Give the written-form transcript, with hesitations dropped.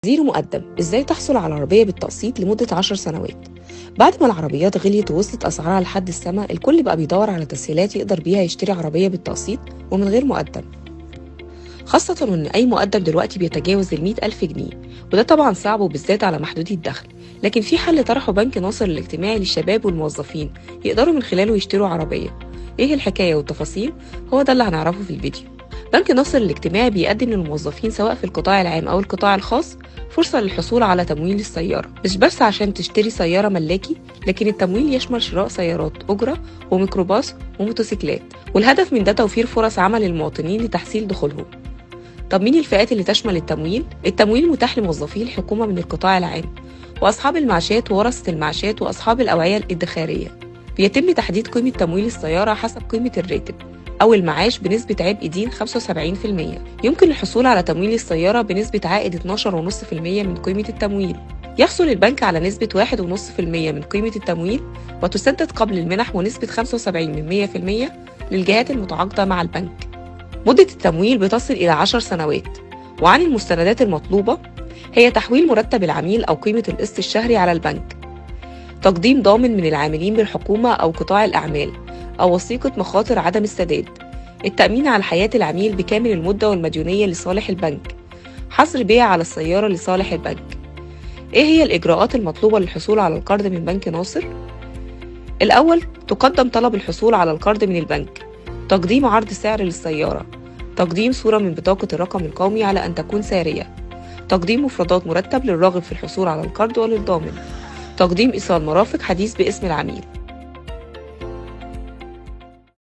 زيرو مقدم. ازاي تحصل على عربية بالتقسيط لمدة 10 سنوات؟ بعد ما العربيات غليت ووصلت أسعارها لحد السما، الكل بقى بيدور على تسهيلات يقدر بيها يشتري عربية بالتقسيط ومن غير مقدم، خاصة إن أي مقدم دلوقتي بيتجاوز 100,000 جنيه، وده طبعا صعب وبالذات على محدودي الدخل. لكن في حل طرحه بنك ناصر الاجتماعي للشباب والموظفين يقدروا من خلاله يشتروا عربية. ايه الحكاية والتفاصيل؟ هو ده اللي هنعرفه في الفيديو. بنك ناصر الاجتماعي بيقدم للموظفين سواء في القطاع العام أو القطاع الخاص فرصة للحصول على تمويل للسيارة، مش بس عشان تشتري سيارة ملاكي، لكن التمويل يشمل شراء سيارات أجرة وميكروباص وموتوسيكلات، والهدف من ده توفير فرص عمل للمواطنين لتحسين دخولهم. طب مين الفئات اللي تشمل التمويل؟ التمويل متاح لموظفي الحكومة من القطاع العام وأصحاب المعاشات وورثة المعاشات وأصحاب الأوعية الادخارية. بيتم تحديد قيمة تمويل السيارة حسب قيمة الراتب أو المعاش بنسبة عبء دين 75%. يمكن الحصول على تمويل السيارة بنسبة عائد 12.5% من قيمة التمويل. يحصل البنك على نسبة 1.5% من قيمة التمويل، وتسدد قبل المنح ونسبة 75% للجهات المتعاقدة مع البنك. مدة التمويل بتصل إلى 10 سنوات. وعن المستندات المطلوبة هي تحويل مرتب العميل أو قيمة القسط الشهري على البنك، تقديم ضامن من العاملين بالحكومة أو قطاع الأعمال، أو وثيقة مخاطر عدم السداد، التأمين على حياة العميل بكامل المدة والمديونية لصالح البنك، حظر بيع على السيارة لصالح البنك. إيه هي الإجراءات المطلوبة للحصول على القرض من بنك ناصر؟ الأول، تقدم طلب الحصول على القرض من البنك، تقديم عرض سعر للسيارة، تقديم صورة من بطاقة الرقم القومي على أن تكون سارية، تقديم مفردات مرتب للراغب في الحصول على القرض وللضامن، تقديم إيصال مرافق حديث باسم العميل.